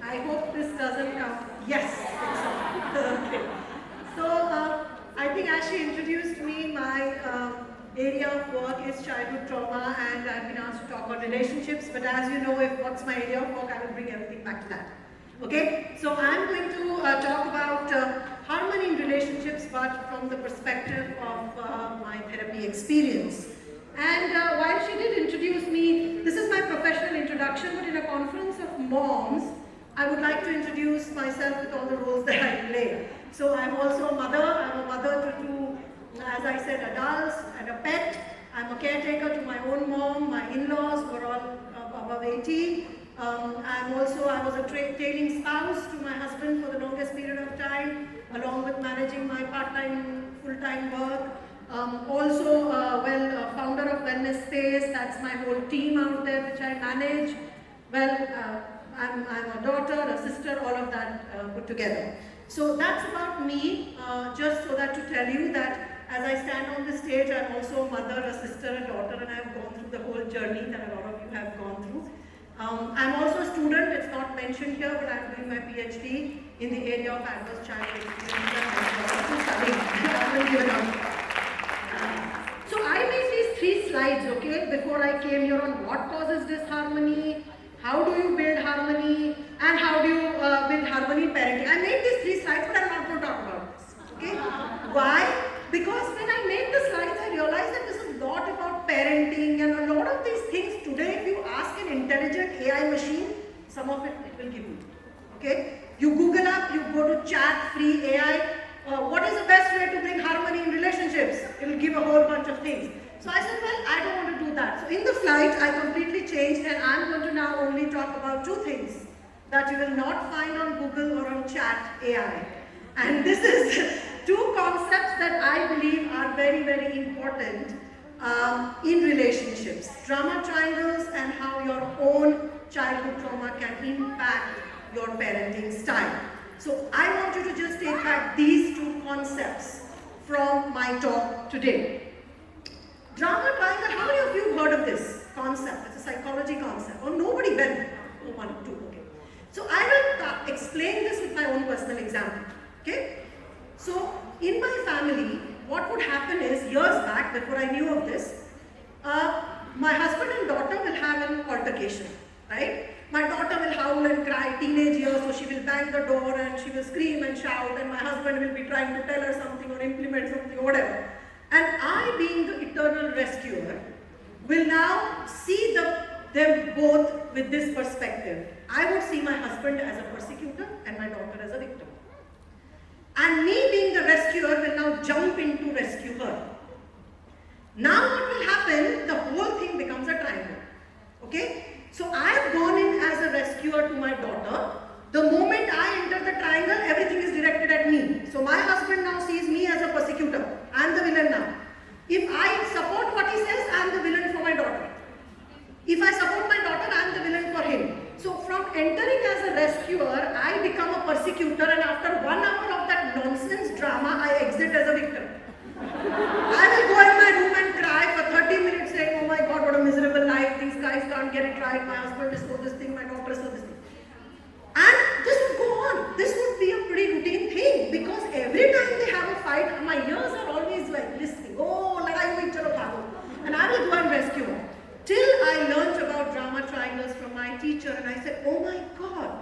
I hope this doesn't come. Yes, it's on. Okay. So, I think as she introduced me, my area of work is childhood trauma, and I've been asked to talk about relationships. But as you know, if what's my area of work, I will bring everything back to that. Okay? So, I'm going to talk about harmony in relationships, but from the perspective of my therapy experience. And while she did introduce me, this is my professional introduction, but in a conference of moms, I would like to introduce myself with all the roles that I play. So I'm also a mother. I'm a mother to two, as I said, adults and a pet. I'm a caretaker to my own mom, my in-laws who are all above 80. I was a trailing spouse to my husband for the longest period of time, along with managing my part-time, full-time work. Founder of Wellness Space. That's my whole team out there which I manage. I'm a daughter, a sister, all of that put together. So that's about me, just so that to tell you that as I stand on the stage, I'm also a mother, a sister, a daughter, and I've gone through the whole journey that a lot of you have gone through. I'm also a student, it's not mentioned here, but I'm doing my PhD in the area of adverse child experience. So I made these 3 slides, okay, before I came here on what causes disharmony, how do you build harmony, and how do you build harmony in parenting. I made these 3 slides, but I'm not going to talk about this, okay? Why? Because when I made the slides, I realized that this is a lot about parenting, and a lot of these things today, if you ask an intelligent AI machine, some of it will give you, okay? You Google up, you go to chat, free AI, what is the best way to bring harmony in relationships? It will give a whole bunch of things. So I said, well, I don't want to do that. So in the slides, I completely changed, and I'm going to now only talk about 2 things that you will not find on Google or on chat AI. And this is 2 concepts that I believe are very, very important in relationships. Trauma triangles and how your own childhood trauma can impact your parenting style. So I want you to just take back these 2 concepts from my talk today. Drama triangle, how many of you have heard of this concept? It's a psychology concept. Or nobody? Well, 1, 2, okay. So I will explain this with my own personal example, okay? So in my family, what would happen is, years back, before I knew of this, my husband and daughter will have an altercation, right? My daughter will howl and cry, teenage years, so she will bang the door and she will scream and shout, and my husband will be trying to tell her something or implement something or whatever. And I, being the eternal rescuer, will now see them both with this perspective. I would see my husband as a persecutor and my daughter as a victim. And me, being the rescuer, will now jump in to rescue her. Now what will happen, the whole thing becomes a triangle. Okay? So I have gone in as a rescuer to my daughter. The moment I enter the triangle, everything is directed at me. So my husband now sees me as a persecutor. I am the villain now. If I support what he says, I am the villain for my daughter. If I support my daughter, I am the villain for him. So from entering as a rescuer, I become a persecutor, and after 1 hour of that nonsense drama, I exit as a victim. I will go in my room and cry for 30 minutes saying, oh my God, what a miserable life. These guys can't get it right. My husband is so this thing, my daughter is so this thing. And this would go on. This would be a pretty routine thing, because every time they have a fight, my ears are always like listening. Oh, ladai hui, chalo bhago. And I will go and rescue her. Till I learned about drama triangles from my teacher, and I said, oh my God,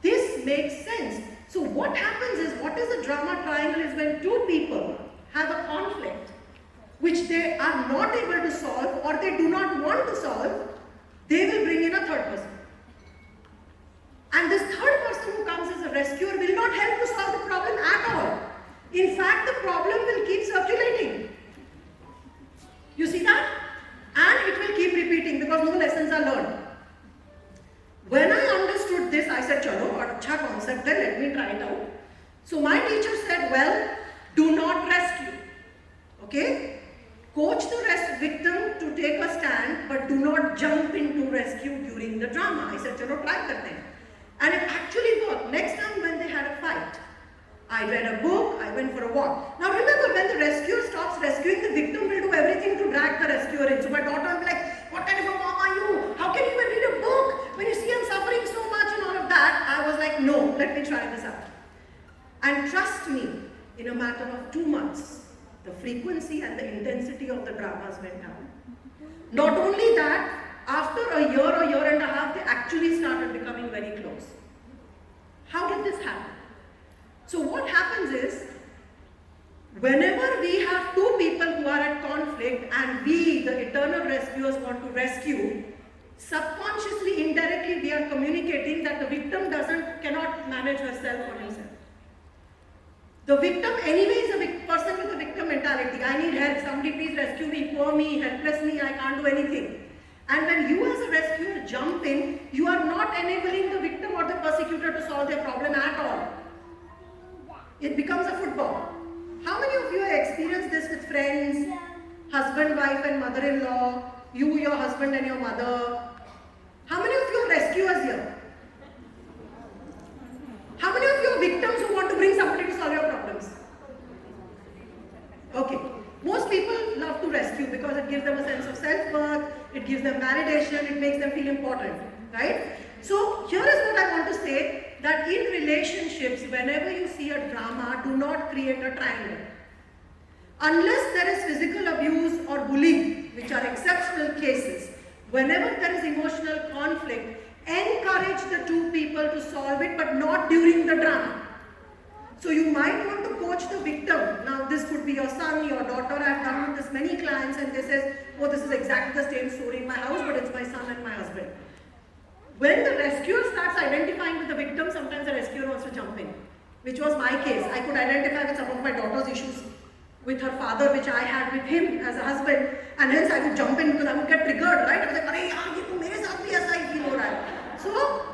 this makes sense. So what happens is, what is a drama triangle is when 2 people have a conflict which they are not able to solve, or they do not want to solve, they will bring in a 3rd person. And this 3rd person who comes as a rescuer will not help to solve the problem at all. In fact, the problem will keep circulating. You see that? And it will keep repeating because no lessons are learned. When I understood this, I said, chalo, acha concept hai, let me try it out. So my teacher said, well, do not rescue. Okay? Coach the victim to take a stand, but do not jump into rescue during the drama. I said, chalo, try that thing. And it actually worked. Next time when they had a fight, I read a book, I went for a walk. Now remember, when the rescuer stops rescuing, the victim will do everything to drag the rescuer in. So my daughter will be like, what kind of a mom are you? How can you even read a book when you see I'm suffering so much and all of that? I was like, frequency and the intensity of the dramas went down. Not only that, after a year and a half, they actually started becoming very close. How did this happen? So what happens is, whenever we have two people who are at conflict and we, the eternal rescuers, want to rescue, subconsciously, indirectly, we are communicating that the victim cannot manage herself or himself. The victim anyway is a person with a victim mentality. I need help, somebody please rescue me, poor me, helpless me, I can't do anything. And when you as a rescuer jump in, you are not enabling the victim or the persecutor to solve their problem at all. It becomes a football. How many of you have experienced this with friends, husband, wife and mother-in-law, you, your husband and your mother? How many of you are rescuers here? How many of you are victims who want to bring somebody to solve your problems? Okay. Most people love to rescue because it gives them a sense of self-worth, it gives them validation, it makes them feel important, right? So here is what I want to say, that in relationships, whenever you see a drama, do not create a triangle. Unless there is physical abuse or bullying, which are exceptional cases, whenever there is emotional conflict, encourage the two people to solve it, but not during the drama. So you might want to coach the victim. Now this could be your son, your daughter. I've done with this many clients and they say, oh, this is exactly the same story in my house, but it's my son and my husband. When the rescuer starts identifying with the victim, sometimes the rescuer wants to jump in, which was my case. I could identify with some of my daughter's issues with her father, which I had with him as a husband, and hence I would jump in because I would get triggered, right? I was like, "Arey yaar, ye to mere saath bhi aisa hi feel ho raha hai." So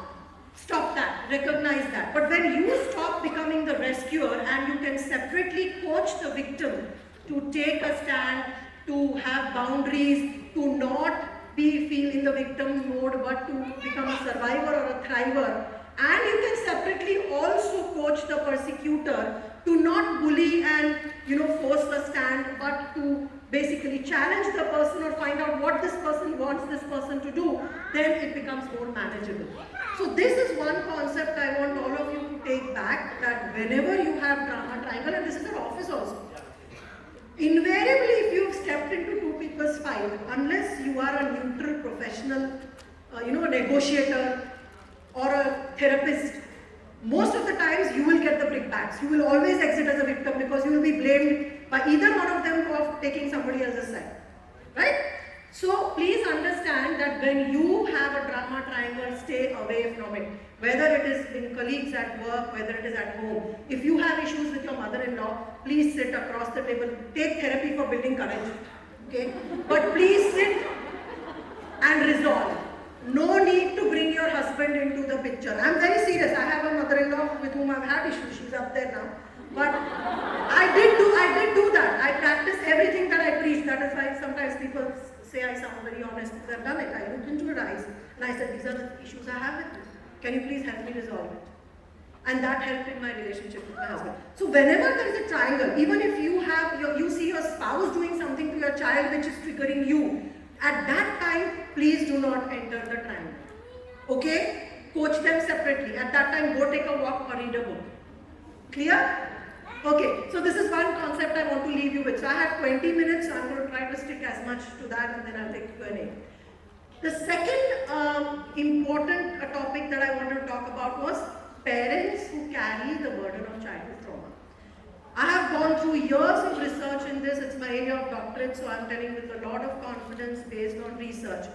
stop that, recognize that. But when you stop becoming the rescuer and you can separately coach the victim to take a stand, to have boundaries, to not feel in the victim mode, but to become a survivor or a thriver, and you can separately also coach the persecutor to not bully and force the stand, but to basically challenge the person or find out what this person wants this person to do, then it becomes more manageable. So this is one concept I want all of you to take back, that whenever you have drama triangle, and this is an office also, invariably if you've stepped into two people's fight, unless you are a neutral professional, a negotiator or a therapist, most of the times you will get the brickbats. You will always exit as a victim because you will be blamed by either one of them of taking somebody else's side, right? So please understand that when you have a drama triangle, stay away from it. Whether it is in colleagues at work, whether it is at home. If you have issues with your mother-in-law, please sit across the table. Take therapy for building courage, okay? But please sit and resolve. No need to bring your husband into the picture. I'm very serious. I have a mother-in-law with whom I've had issues. She's up there now. But I did do that. I practice everything that I preach. That is why sometimes people say I sound very honest because I've done it. I looked into her eyes and I said, these are the issues I have with you. Can you please help me resolve it? And that helped in my relationship with my husband. So whenever there is a triangle, even if you see your spouse doing something to your child which is triggering you, at that time, please do not enter the triangle. Okay? Coach them separately. At that time, go take a walk or read a book. Clear? Okay, so this is one concept I want to leave you with. So I have 20 minutes, so I'm going to try to stick as much to that and then I'll take Q&A. The second important topic that I wanted to talk about was parents who carry the burden of childhood trauma. I have gone through years of research in this. It's my area of doctorate, so I'm telling with a lot of confidence based on research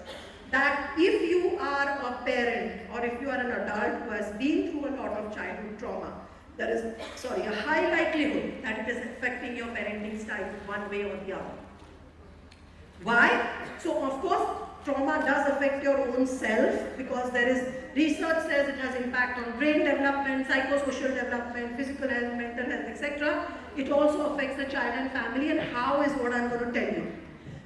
that if you are a parent or if you are an adult who has been through a lot of childhood trauma, there is a high likelihood that it is affecting your parenting style one way or the other. Why? So of course, trauma does affect your own self because there is research says it has impact on brain development, psychosocial development, physical health, mental health, etc. It also affects the child and family, and how is what I'm going to tell you.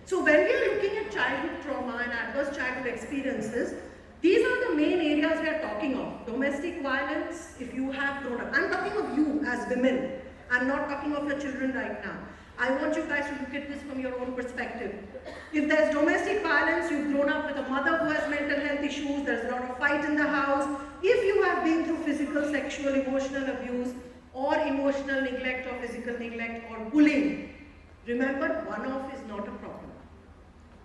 So when we are looking at childhood trauma and adverse childhood experiences, these are the main areas we are talking of. Domestic violence, if you have grown up. I'm talking of you as women. I'm not talking of your children right now. I want you guys to look at this from your own perspective. If there's domestic violence, you've grown up with a mother who has mental health issues, there's a lot of fight in the house. If you have been through physical, sexual, emotional abuse, or emotional neglect or physical neglect or bullying, Remember, one-off is not a problem.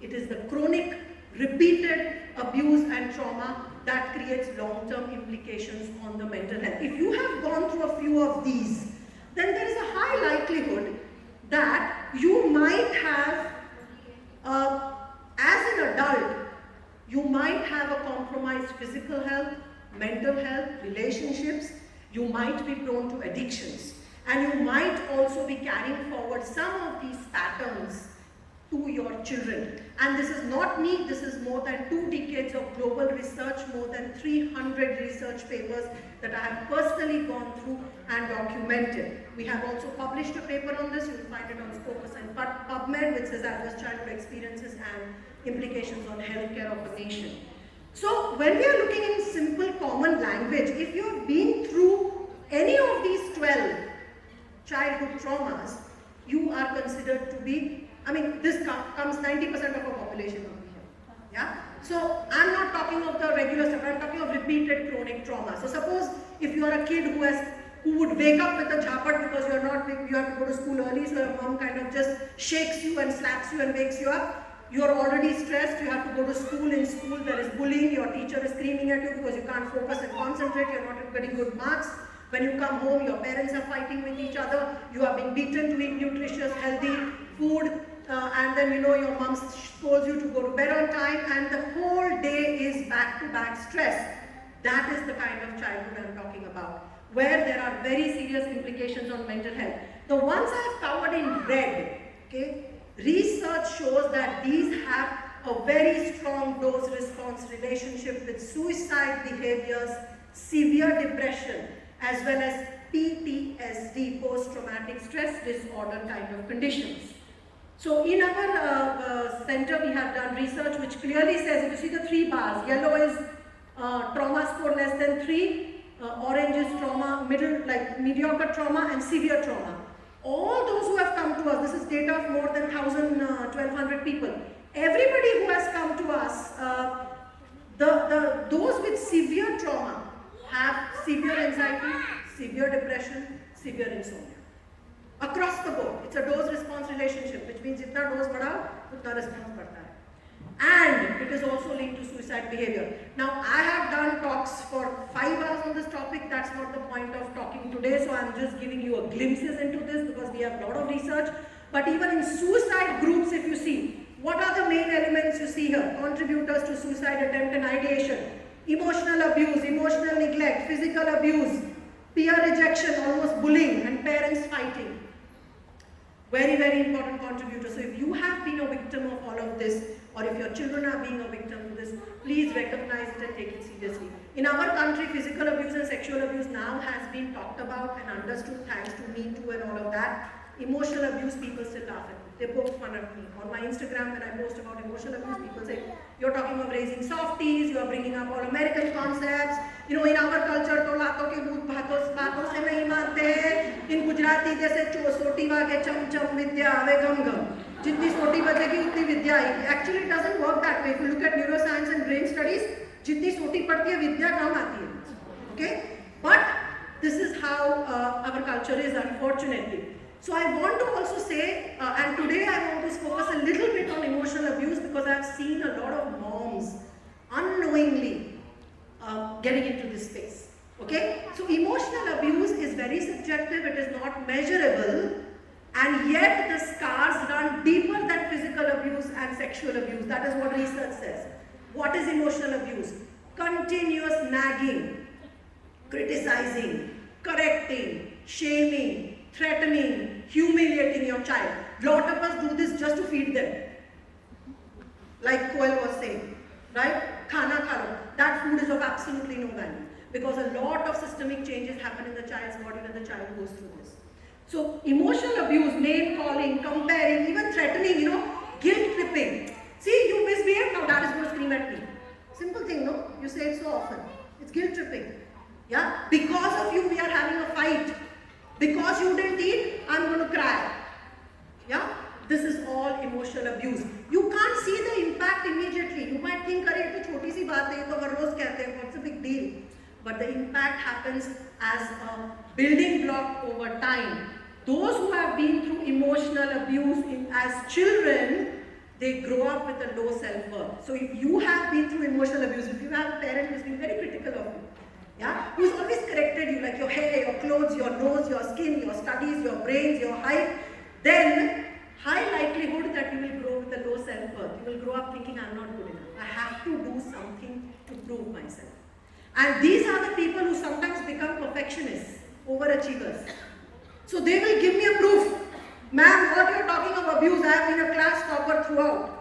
It is the chronic, repeated abuse and trauma that creates long-term implications on the mental health. If you have gone through a few of these, then there is a high likelihood that you might have, as an adult, you might have a compromised physical health, mental health, relationships. You might be prone to addictions. And you might also be carrying forward some of these patterns to your children. And this is not me, this is more than 2 decades of global research, more than 300 research papers that I have personally gone through and documented. We have also published a paper on this. You will find it on Scopus and PubMed, which says Adverse Childhood Experiences and Implications on Healthcare of a Nation. So when we are looking in simple common language, if you have been through any of these 12 childhood traumas, you are considered to be, this comes 90% of our population over here. Yeah? So I'm not talking of the regular stuff, I'm talking of repeated chronic trauma. So suppose if you are a kid who would wake up with a jhapat because you have to go to school early, so your mom kind of just shakes you and slaps you and wakes you up. You are already stressed, you have to go to school. In school there is bullying, your teacher is screaming at you because you can't focus and concentrate, you're not getting good marks. When you come home, your parents are fighting with each other, you are being beaten to eat nutritious, healthy food, and then your mom scolds you to go to bed on time, and the whole day is back-to-back stress. That is the kind of childhood I'm talking about, where there are very serious implications on mental health. The ones I've covered in red, okay, research shows that these have a very strong dose-response relationship with suicide behaviors, severe depression, as well as PTSD, post-traumatic stress disorder kind of conditions. So in our center we have done research which clearly says, if you see the 3 bars, yellow is trauma score less than 3, orange is trauma, middle like mediocre trauma, and severe trauma. All those who have come to us, this is data of more than 1,200 people. Everybody who has come to us, those with severe trauma have severe anxiety, severe depression, severe insomnia. Across the board, it's a dose-response relationship, which means jitna dose badha, utna response badhta hai. And it is also linked to suicide behavior. Now, I have done talks for 5 hours on this topic. That's not the point of talking today, so I'm just giving you a glimpses into this because we have a lot of research. But even in suicide groups, if you see, what are the main elements you see here? Contributors to suicide attempt and ideation. Emotional abuse, emotional neglect, physical abuse, peer rejection, almost bullying, and parents fighting. Very, very important contributor. So if you have been a victim of all of this, or if your children are being a victim of this, please recognize it and take it seriously. In our country, physical abuse and sexual abuse now has been talked about and understood thanks to Me Too and all of that. Emotional abuse, people still laugh at me. They poke fun at me. On my Instagram, when I post about emotional abuse, people say, you're talking of raising softies, you're bringing up all American concepts. In our culture, to lato ke bhoot baaton se nahi mante. In Gujarati, jaise soti vaage cham cham vidya aave gam gam. Jitni soti bajegi utni vidya aayegi. Actually, it doesn't work that way. If you look at neuroscience and brain studies, jitni soti padti hai, vidya kam aati hai. Okay? But this is how our culture is, unfortunately. So I want to also say, and today I want to focus a little bit on emotional abuse because I've seen a lot of moms unknowingly getting into this space. Okay? So emotional abuse is very subjective, it is not measurable, and yet the scars run deeper than physical abuse and sexual abuse. That is what research says. What is emotional abuse? Continuous nagging, criticizing, correcting, shaming, threatening, humiliating your child. Lot of us do this just to feed them. Like Koel was saying, right? Khana khalo. That food is of absolutely no value because a lot of systemic changes happen in the child's body when the child goes through this. So emotional abuse, name calling, comparing, even threatening, guilt tripping. See, you misbehave, now dad is going to scream at me. Simple thing, no? You say it so often. It's guilt tripping. Yeah? Because of you, we are having a fight. Because you didn't eat, I'm going to cry. Yeah? This is all emotional abuse. You can't see the impact immediately. You might think, "Arey, ये तो छोटी सी बात है, ये तो हर रोज कहते हैं, what's the big deal?" But the impact happens as a building block over time. those who have been through emotional abuse as children, they grow up with a low self-worth. So if you have been through emotional abuse, if you have a parent who's been very critical of you, yeah, who's always corrected you, like your hair, your clothes, your nose, your skin, your studies, your brains, your height, then high likelihood that you will grow with a low self-worth. You will grow up thinking, I'm not good enough. I have to do something to prove myself. And these are the people who sometimes become perfectionists, overachievers. So they will give me a proof. Ma'am, what you're talking of abuse, I have been a class topper throughout.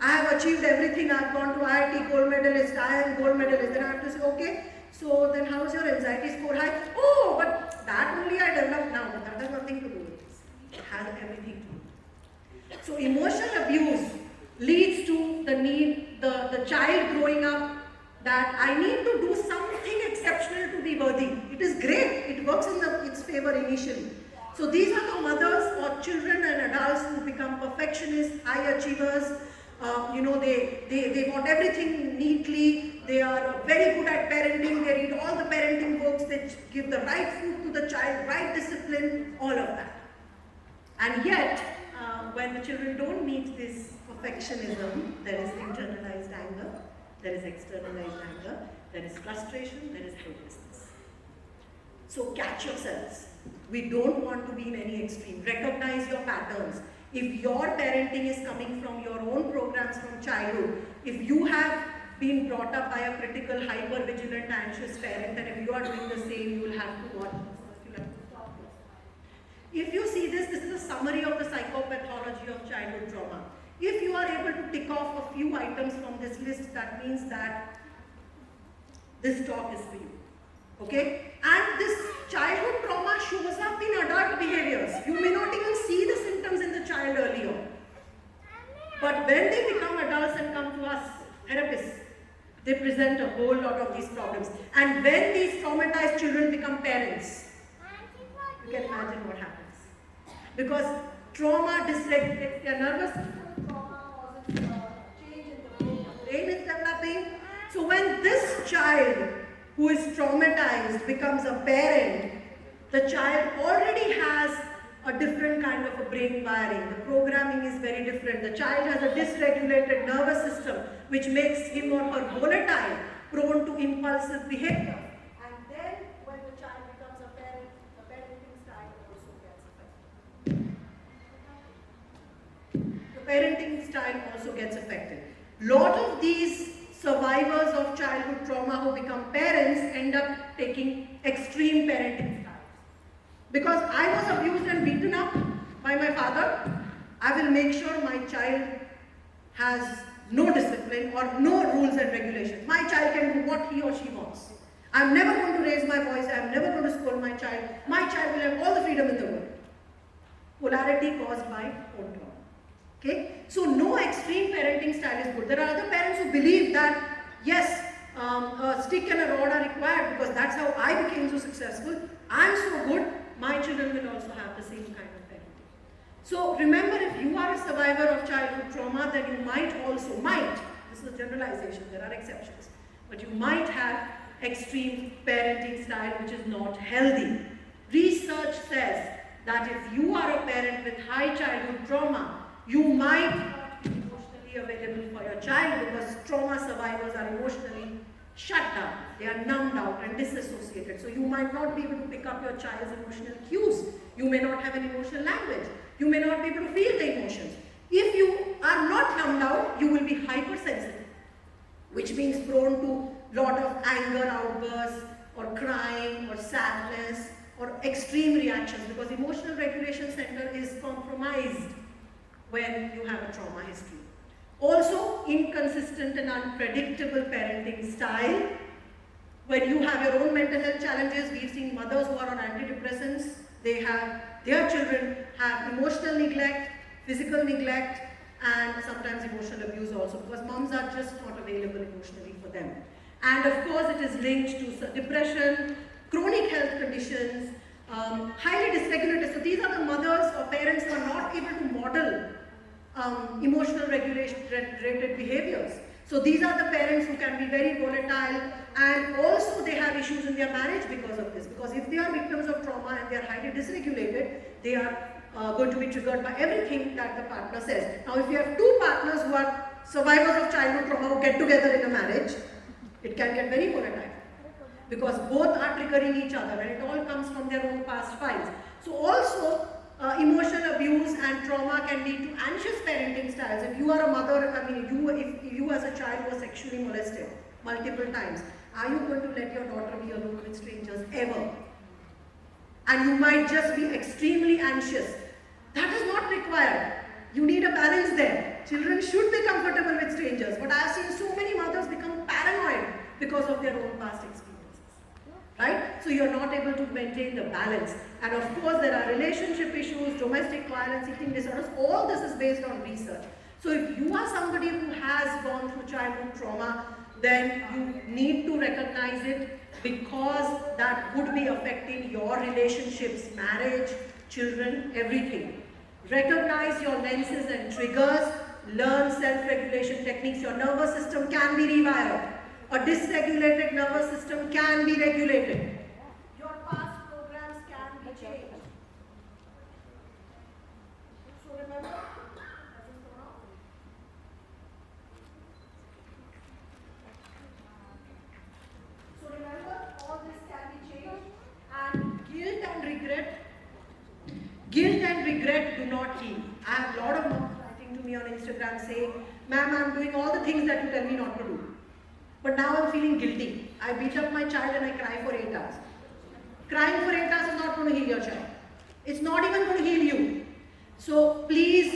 I have achieved everything. I've gone to IIT, gold medalist, I am gold medalist. Then I have to say, okay, so then how is your anxiety score high? Oh, but that only I developed now. But that has nothing to do with this. It has everything to do. So emotional abuse leads to the need, the child growing up that I need to do something exceptional to be worthy. It is great. It works in its favor initially. So these are the mothers or children and adults who become perfectionists, high achievers. They want everything neatly. They are very good at parenting. They read all the parenting books. They give the right food to the child, right discipline, all of that. And yet, when the children don't meet this perfectionism, there is internalized anger, there is externalized anger, there is frustration, there is hopelessness. So catch yourselves. We don't want to be in any extreme. Recognize your patterns. If your parenting is coming from your own programs from childhood, if you have been brought up by a critical, hyper-vigilant, anxious parent, and if you are doing the same, you will have to watch yourself. You have to stop yourself. If you see this is a summary of the psychopathology of childhood trauma. If you are able to tick off a few items from this list, that means that this talk is for you. Okay? And this childhood trauma shows up in adult behaviors. You may not even see the symptoms in the child earlier. But when they become adults and come to us, therapists, they present a whole lot of these problems. And when these traumatized children become parents, you can imagine what happens. Because trauma dysregulates their nervous system, trauma causes change in the brain. The brain is developing. So when this child who is traumatized becomes a parent, the child already has a different kind of a brain wiring. The programming is very different. The child has a dysregulated nervous system which makes him or her volatile, prone to impulsive behavior. And then when the child becomes a parent, the parenting style also gets affected. The parenting style also gets affected. Lot of these survivors of childhood trauma who become parents end up taking extreme parenting styles. Because I was abused and beaten up by my father, I will make sure my child has no discipline or no rules and regulations. My child can do what he or she wants. I'm never going to raise my voice, I'm never going to scold my child. My child will have all the freedom in the world. Polarity caused by own trauma. Okay? So no extreme parenting style is good. There are other parents who believe that, yes, a stick and a rod are required because that's how I became so successful. I'm so good, my children will also have the same kind of parenting. So remember, if you are a survivor of childhood trauma, then you might, this is a generalization, there are exceptions, but you might have extreme parenting style which is not healthy. Research says that if you are a parent with high childhood trauma, you might not be emotionally available for your child because trauma survivors are emotionally shut down. They are numbed out and disassociated. So you might not be able to pick up your child's emotional cues. You may not have an emotional language. You may not be able to feel the emotions. If you are not numbed out, you will be hypersensitive, which means prone to lot of anger outbursts or crying or sadness or extreme reactions because emotional regulation center is compromised when you have a trauma history. Also, inconsistent and unpredictable parenting style. When you have your own mental health challenges, we've seen mothers who are on antidepressants, their children have emotional neglect, physical neglect, and sometimes emotional abuse also because moms are just not available emotionally for them. And of course, it is linked to depression, chronic health conditions, highly dysregulated. So these are the mothers or parents who are not able to model emotional regulated behaviors. So these are the parents who can be very volatile, and also they have issues in their marriage because of this. Because if they are victims of trauma and they are highly dysregulated, they are going to be triggered by everything that the partner says. Now, if you have two partners who are survivors of childhood trauma who get together in a marriage, it can get very volatile. Because both are triggering each other, and it all comes from their own past files. So also, emotional abuse and trauma can lead to anxious parenting styles. If you are a mother, if you as a child were sexually molested multiple times, are you going to let your daughter be alone with strangers ever? And you might just be extremely anxious. That is not required. You need a balance there. Children should be comfortable with strangers, but I have seen so many mothers become paranoid because of their own past experiences. Right? So you're not able to maintain the balance. And of course, there are relationship issues, domestic violence, eating disorders. All this is based on research. So if you are somebody who has gone through childhood trauma, then you need to recognize it, because that would be affecting your relationships, marriage, children, everything. Recognize your lenses and triggers. Learn self-regulation techniques. Your nervous system can be rewired. A dysregulated nervous system can be regulated. Your past programs can be changed. So remember, all this can be changed. And guilt and regret do not heal. I have a lot of moms writing to me on Instagram saying, "Ma'am, I'm doing all the things that you tell me not to do. But now I'm feeling guilty. I beat up my child and I cry for 8 hours." Crying for 8 hours is not going to heal your child. It's not even going to heal you. So please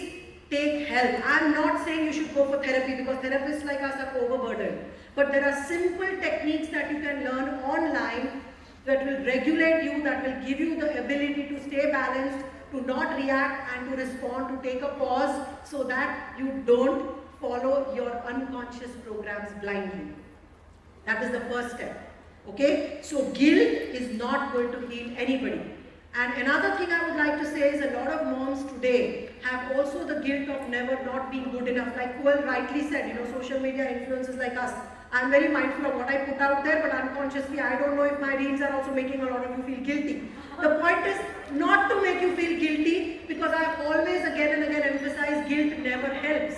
take help. I'm not saying you should go for therapy, because therapists like us are overburdened. But there are simple techniques that you can learn online that will regulate you, that will give you the ability to stay balanced, to not react and to respond, to take a pause, so that you don't follow your unconscious programs blindly. That is the first step. Okay? So guilt is not going to heal anybody. And another thing I would like to say is, a lot of moms today have also the guilt of never not being good enough. Like Kual rightly said, social media influencers like us, I'm very mindful of what I put out there, but unconsciously I don't know if my reels are also making a lot of you feel guilty. The point is not to make you feel guilty, because I have always again and again emphasized guilt never helps.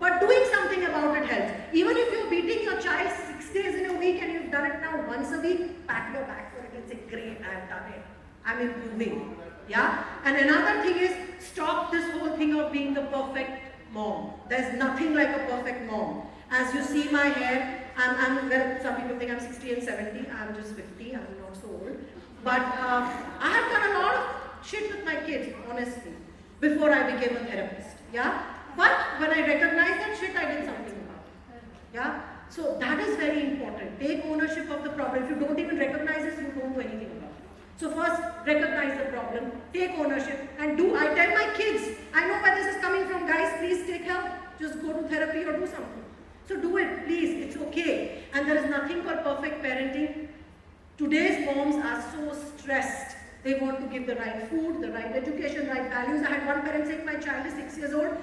But doing something about it helps. Even if you're beating your child 6 days in a week and you've done it now once a week, pat your back for it and say, "Great, I've done it. I'm improving." Yeah? And another thing is, stop this whole thing of being the perfect mom. There's nothing like a perfect mom. As you see my hair, well, some people think I'm 60 and 70. I'm just 50. I'm not so old. But I have done a lot of shit with my kids, honestly, before I became a therapist. Yeah? But when I recognized that shit, I did something about it. Yeah? So that is very important. Take ownership of the problem. If you don't even recognize it, you don't do anything about it. So first, recognize the problem, take ownership, and do. I tell my kids, I know where this is coming from, guys, please take help. Just go to therapy or do something. So do it, please, it's okay. And there is nothing called perfect parenting. Today's moms are so stressed. They want to give the right food, the right education, right values. I had one parent saying, "My child is 6 years old.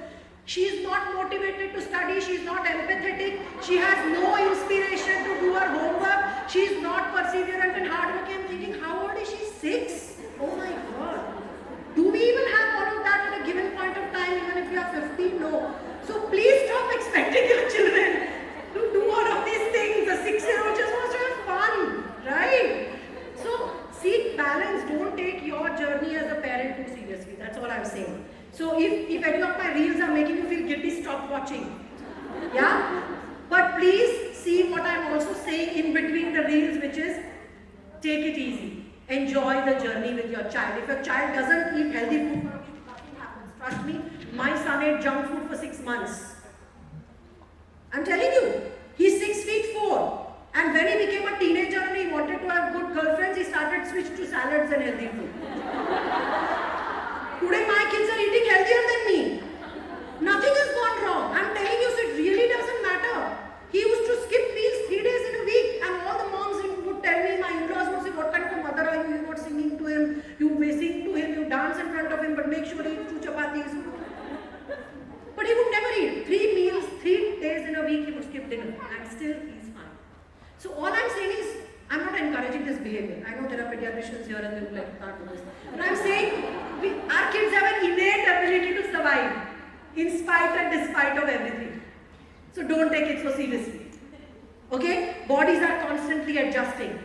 She is not motivated to study. She is not empathetic. She has no inspiration to do her homework. She is not perseverant and hardworking." I'm thinking, how old is she? 6? Oh my God. Do we even have all of that at a given point of time, even if you are 15? No. So please stop expecting your children to do all of these things. The 6-year-old just wants to have fun, right? So seek balance. Don't take your journey as a parent too seriously. That's all I'm saying. So if any of my reels are making you feel guilty, stop watching. Yeah? But please see what I'm also saying in between the reels, which is, take it easy. Enjoy the journey with your child. If your child doesn't eat healthy food for a week, nothing happens. Trust me, my son ate junk food for 6 months. I'm telling you, he's 6 feet 4. And when he became a teenager and he wanted to have good girlfriends, he started switch to salads and healthy food. Today my kids are eating healthier than me. Nothing has gone wrong. I'm telling you, so it really doesn't matter. He used to skip meals 3 days in a week, and all the moms would tell me, my in-laws would say, "What kind of a mother are you? You're not singing to him. You may sing to him, you dance in front of him, but make sure he eats 2 chapatis." But he would never eat. 3 meals, 3 days in a week he would skip So all I'm saying is, I'm not encouraging this behavior. I know there are pediatricians here and they would like to start with this. But I'm saying, our kids have an innate ability to survive, in spite and despite of everything. So don't take it so seriously. Okay? Bodies are constantly adjusting.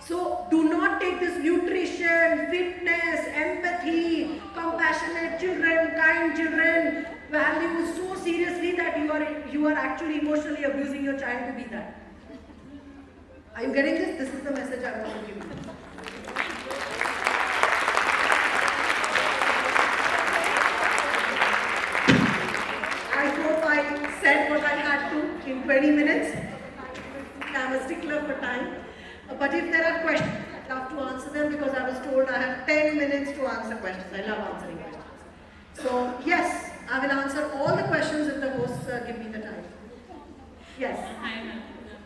So do not take this nutrition, fitness, empathy, compassionate children, kind children, values so seriously that you are actually emotionally abusing your child to be that. Are you getting this? This is the message I want to give you. I hope I said what I had to in 20 minutes. I'm a stickler for time. But if there are questions, I'd love to answer them because I was told I have 10 minutes to answer questions. I love answering questions. So, yes, I will answer all the questions if the hosts give me the time. Yes. Hi, ma'am.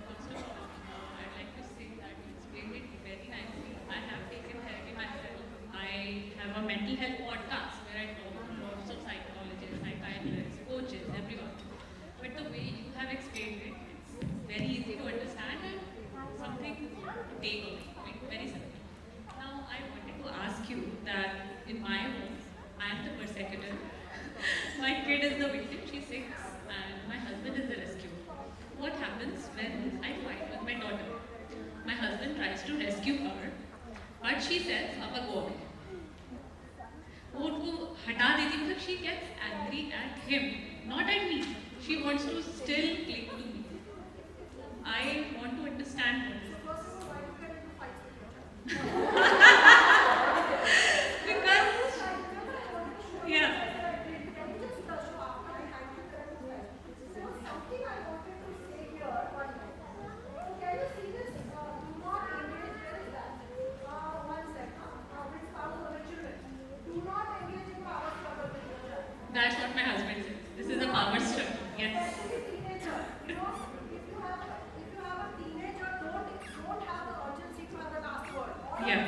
First of all, I'd like to say that you explained it very nicely. I have taken therapy myself. I have a mental health podcast where I talk to lots of psychologists, psychiatrists, coaches, everyone. But the way you have explained it, it's very easy to understand and something to take away, like very simple. Now, I wanted to ask you that in my home, I am the persecutor. My kid is the victim, she's 6, and my husband is the rescuer. What happens when I fight with my daughter? My husband tries to rescue her, but she says, Papa, go away. वो हटा देती मतलब she gets angry at him, not at me. She wants to still cling to me. I want to understand what is this. Because, yeah. That's what my husband says. This is a power struggle. Yes. Yeah.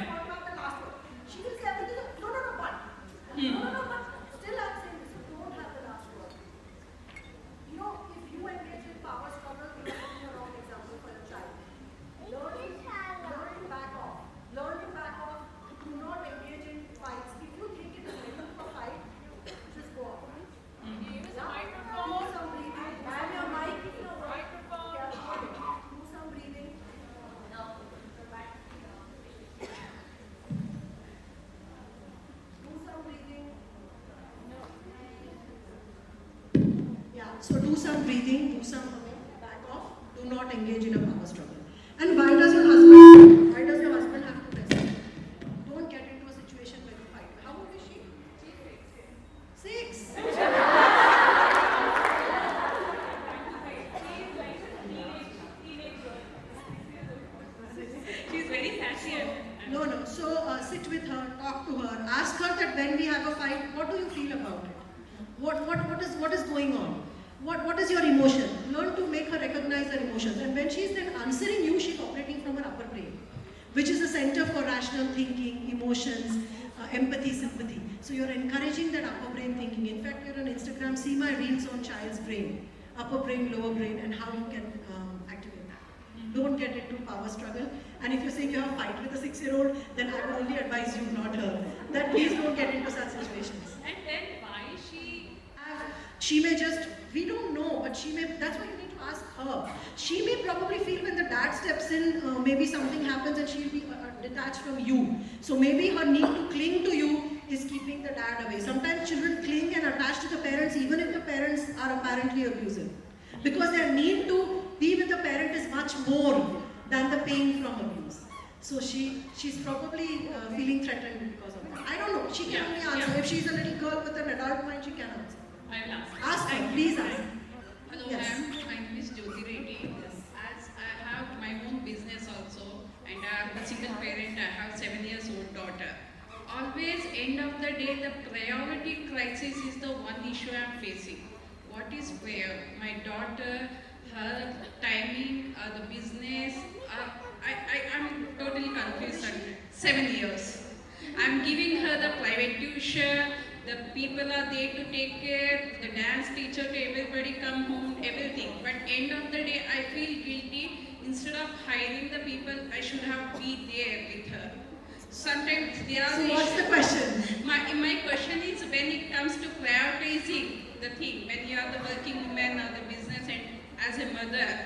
She will say everything. No, but. No, but. Still I'm saying this. Don't have the last word. You know, if you engage in power struggle, you are setting a wrong example for your child. Learn to back off. Learn to back off. Do not engage in fights. If you think it is ready for fight, just go off. Use a microphone. Do some breathing. And your mic is your microphone. Do some breathing. No. So do some breathing, do some back off, do not engage in a power struggle. And why does your husband have to rescue? Don't get into a situation where you fight. How old is she? 6. She's very sassy. No. So sit with her, talk to her, ask her that when we have a fight, what do you feel about it? What is going on? What is your emotion? Learn to make her recognize her emotions. And when she's then answering you, she's operating from her upper brain, which is the center for rational thinking, emotions, empathy, sympathy. So you're encouraging that upper brain thinking. In fact, you're on Instagram, see my reels on child's brain, upper brain, lower brain, and how you can activate that. Don't get into power struggle. And if you're saying you have a fight with a 6-year-old, then I would only advise you, not her, that please don't get into such situations. And then why she may just, we don't know, but she may, that's why you need to ask her. She may probably feel when the dad steps in, maybe something happens and she'll be detached from you. So maybe her need to cling to you is keeping the dad away. Sometimes children cling and attach to the parents even if the parents are apparently abusive. Because their need to be with the parent is much more than the pain from abuse. So she's probably feeling threatened because of that. I don't know, she can only answer. If she's a little girl with an adult mind, she can answer. I will ask. Ask her, please ask. Hello, Yes. ma'am. My name is Jyoti Reddy. As I have my own business also, and I am a single parent. I have 7 years old daughter. Always, end of the day, the priority crisis is the one issue I am facing. What is where? My daughter, her timing, the business. I'm totally confused. 7 years. I'm giving her the private tuition. The people are there to take care, the dance teacher to everybody come home, everything. But end of the day, I feel guilty. Instead of hiring the people, I should have been there with her. Sometimes there are So what's the question? My question is, when it comes to prioritizing the thing, when you are the working woman or the business and as a mother,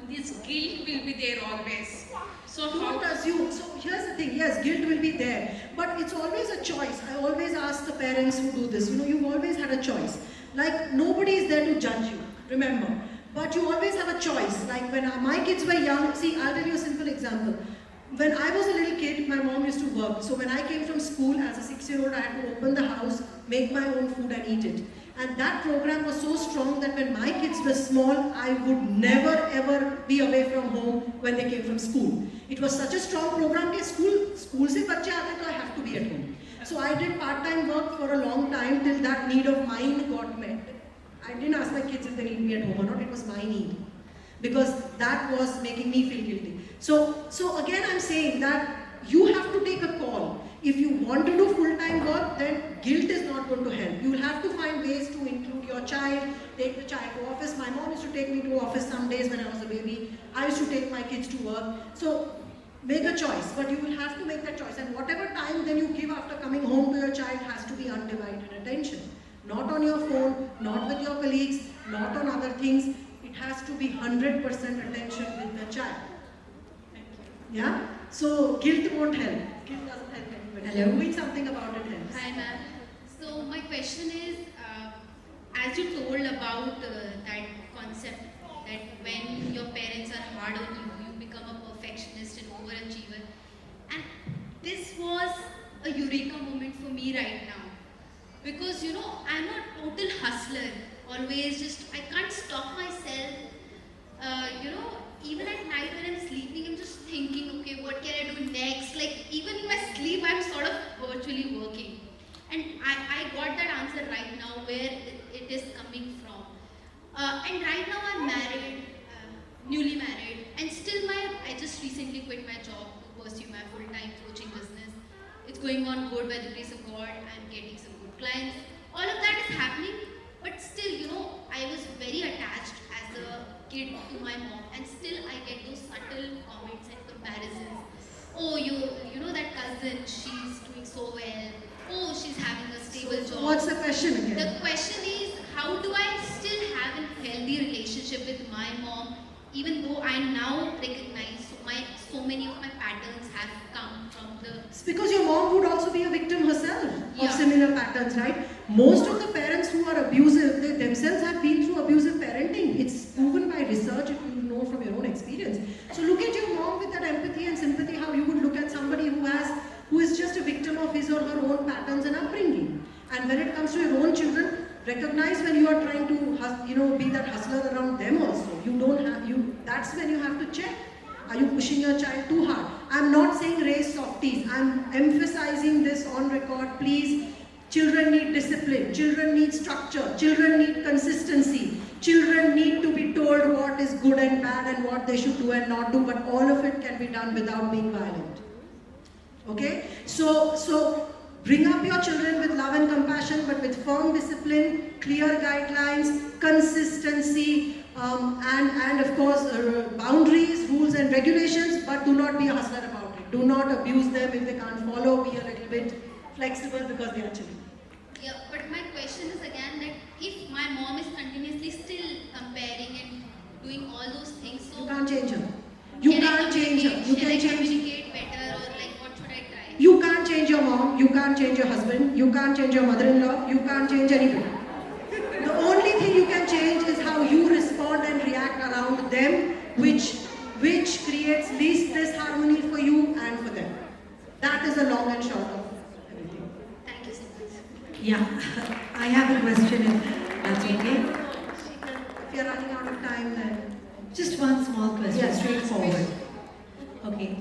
this guilt will be there always. So Don't assume. So here's the thing. Yes, guilt will be there, but it's always a choice. I always ask the parents who do this. You've always had a choice. Like nobody is there to judge you. Remember, but you always have a choice. Like when my kids were young. See, I'll tell you a simple example. When I was a little kid, my mom used to work. So when I came from school as a 6-year-old, I had to open the house, make my own food and eat it. And that program was so strong that when my kids were small, I would never ever be away from home when they came from school. It was such a strong program that school se bacche aate to I have to be at home. So I did part-time work for a long time till that need of mine got met. I didn't ask my kids if they need me at home or not, it was my need. Because that was making me feel guilty. So again I'm saying that you have to take a call. If you want to do full-time work, then guilt is not going to help. You will have to find ways to include your child, take the child to office. My mom used to take me to office some days when I was a baby. I used to take my kids to work. So make a choice, but you will have to make that choice. And whatever time then you give after coming home to your child has to be undivided attention. Not on your phone, not with your colleagues, not on other things. It has to be 100% attention with the child. Yeah? So guilt won't help. Guilt doesn't help anybody. Hello. Doing something about it helps. Hi ma'am. So my question is, as you told about that concept that when your parents are hard on you, you become a perfectionist and overachiever. And this was a eureka moment for me right now. Because I'm a total hustler. Always just, I can't stop myself. Even at night when I'm sleeping, I'm just thinking, okay, what can I do next? Like, even in my sleep, I'm sort of virtually working. And I got that answer right now where it is coming from. And right now I'm married, newly married, and still I just recently quit my job to pursue my full-time coaching business. It's going on good by the grace of God. I'm getting some good clients. All of that is happening, but still, I was very attached as a kid to my mom, and still I get those subtle comments and comparisons. Oh, you know that cousin, she's doing so well. Oh, she's having a stable So job. what's the question again? The question is, how do I still have a healthy relationship with my mom, even though I now recognize so many of my patterns have come from the. It's because your mom would also be a victim herself Yeah. of similar patterns, right? Most of the parents who are abusive, they themselves have been through abusive parenting. It's proven by research, if you know from your own experience. So look at your mom with that empathy and sympathy, how you would look at somebody who is just a victim of his or her own patterns and upbringing. And when it comes to your own children, recognize when you are trying to be that hustler around them also. That's when you have to check. Are you pushing your child too hard? I'm not saying raise softies. I'm emphasizing this on record. Please, children need discipline. Children need structure. Children need consistency. Children need to be told what is good and bad and what they should do and not do. But all of it can be done without being violent. Okay? So bring up your children with love and compassion, but with firm discipline, clear guidelines, consistency, and of course boundaries, rules and regulations, but do not be a hustler about it. Do not abuse them if they can't follow. Be a little bit flexible because they are children. Yeah, but my question is again that if my mom is continuously still comparing and doing all those things, so You can't change her. You can I can't change her. You Can I can change. communicate better, or like what should I try? You can't change your mom. You can't change your husband. You can't change your mother-in-law. You can't change anybody. The only thing you can change is how you respond and react around them, which creates least disharmony for you and for them. That is the long and short of everything. Thank you so much. Yeah, I have a question if that's okay. If you're running out of time, then Just one small question, Yes. straightforward. Okay.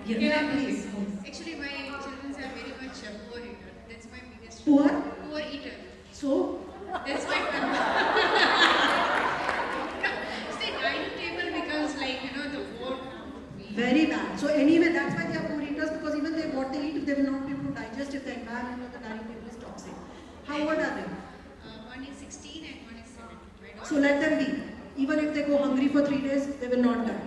yeah, please. Actually, my children are very much poor eater. That's my biggest Poor. poor eater. So That's my See, dining table becomes like the board. very bad. So anyway, that's why they are poor eaters, because even what they eat, they will not be able to digest if the environment of the dining table is toxic. How old are they? One is 16 and one is 7. My daughter. So let them be. Even if they go hungry for 3 days, they will not die.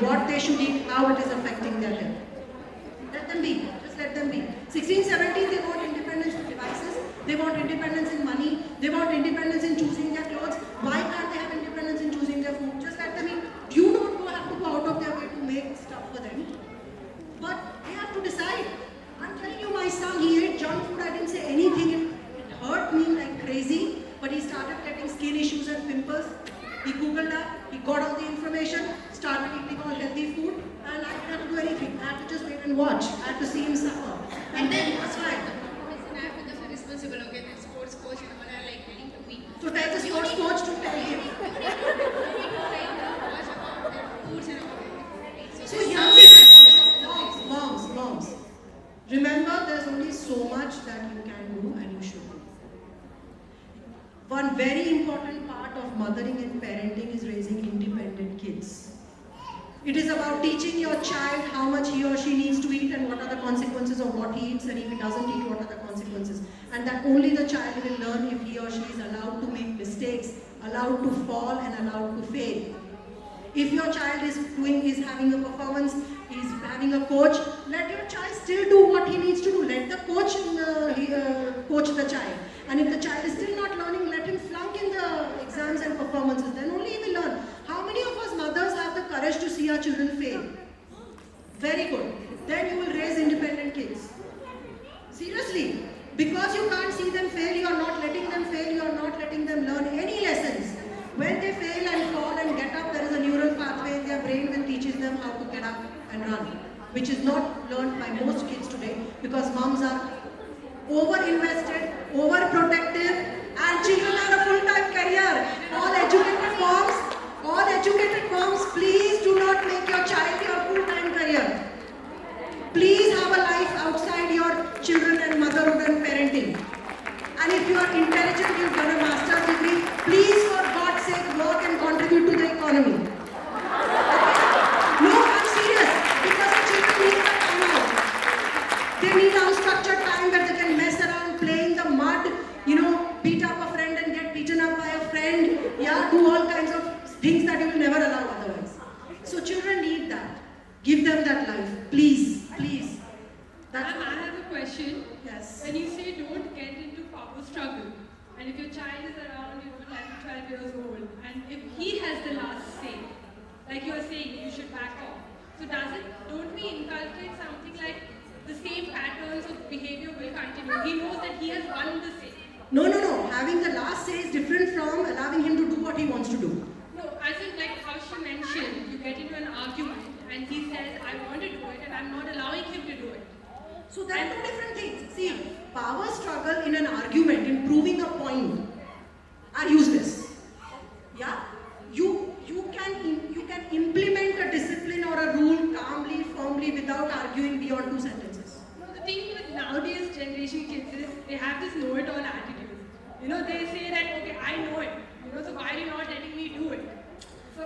what they should eat, how it is affecting their health. Let them be. Just let them be. 16, 17, they want independence with devices. They want independence in money. They want independence in choosing their clothes. Why can't they have independence in choosing their food? Just let them eat. You don't have to go out of their way to make stuff for them. But they have to decide. I'm telling you, my son, he ate junk food. I didn't say anything. It hurt me like crazy. But he started getting skin issues and pimples. He googled up, he got all the information, started eating all healthy food, and I didn't have to do anything. I had to just wait and watch. I had to see him suffer. And then it was fine. I have to be responsible, okay? The sports coach and all are like telling to me. So tell the sports coach to tell him. Watch about their foods and all that. So young moms, remember there's only so much that you can do and you should do. One very important part of mothering and parenting is raising independent kids. It is about teaching your child how much he or she needs to eat and what are the consequences of what he eats, and if he doesn't eat, what are the consequences. And that only the child will learn if he or she is allowed to make mistakes, allowed to fall and allowed to fail. If your child is having a performance, is having a coach, let your child still do what he needs to do. Let the coach coach the child. And if the child is still not learning, let him flunk in the exams and performances. Then only he will learn. How many of us mothers have the courage to see our children fail? Very good. Then you will raise independent kids. Seriously. Because you can't see them fail, you are not letting them fail, you are not letting them learn any lessons. When they fail and fall and get up, there is a neural pathway in their brain that teaches them how to get up and run, which is not learned by most kids today because moms are over-invested, overprotective, and children are a full-time career. All educated moms, please do not make your child your full-time career. Please have a life outside your children and motherhood and parenting. And if you are intelligent, you've done a master's degree, please for God's sake work and contribute to the economy. No, I'm serious. Because the children need that time out. They need unstructured time where they can mess around, play in the mud, beat up a friend and get beaten up by a friend. Yeah, do all kinds of things that you will never allow otherwise. So children need that. Give them that life. Please, please. That's I have a question. Yes. When you say don't get into power struggle, and if your child is around 10 to 12 years old, and if he has the last say, like you are saying, you should back off. So don't we inculcate something like the same patterns of behavior will continue? He knows that he has won the say. No. Having the last say is different from allowing him to do what he wants to do. No, as in like how she mentioned, you get into an argument and he says, I want to do it and I'm not allowing him to do it. So there are two different things. See, power struggle in an argument, in proving a point, are useless. Yeah? You can implement a discipline or a rule calmly, firmly, without arguing beyond 2 sentences. No, the thing with nowadays generation kids is they have this know-it-all attitude. They say that, okay, I know it. So why are you not letting me do it?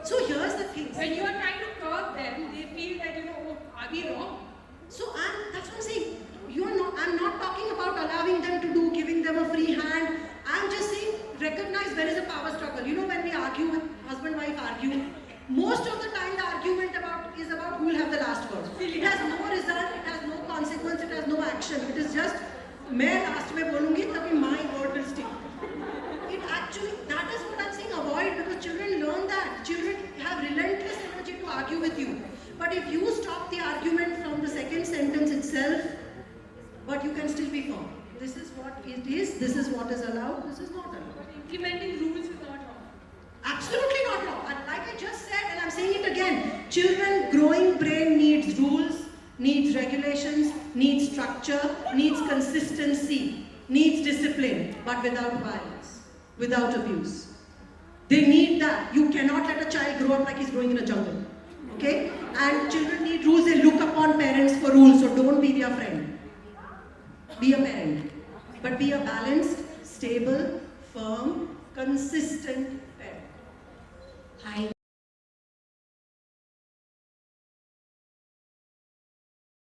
So here's the thing. When you are trying to curb them, they feel that, oh, are we wrong? So that's what I'm saying. I'm not talking about allowing them to do, giving them a free hand. I'm just saying, recognize there is a power struggle. When we argue with husband-wife argue, most of the time the argument is about who will have the last word. It has no result, it has no consequence, it has no action. It is just, मैं last में बोलूँगी तभी my word will stick. That is what I'm saying, avoid, because children learn that. Children have relentless energy to argue with you. But if you stop the argument from the second sentence itself, but you can still be firm. This is what it is, this is what is allowed, this is not allowed. But implementing rules is not wrong. Absolutely not wrong. And like I just said, and I'm saying it again, children growing brain needs rules, needs regulations, needs structure, needs consistency, needs discipline, but without violence, without abuse. They need that. You cannot let a child grow up like he's growing in a jungle. Okay? And children need rules. They look upon parents for rules, so don't be their friend. Be a parent. But be a balanced, stable, firm, consistent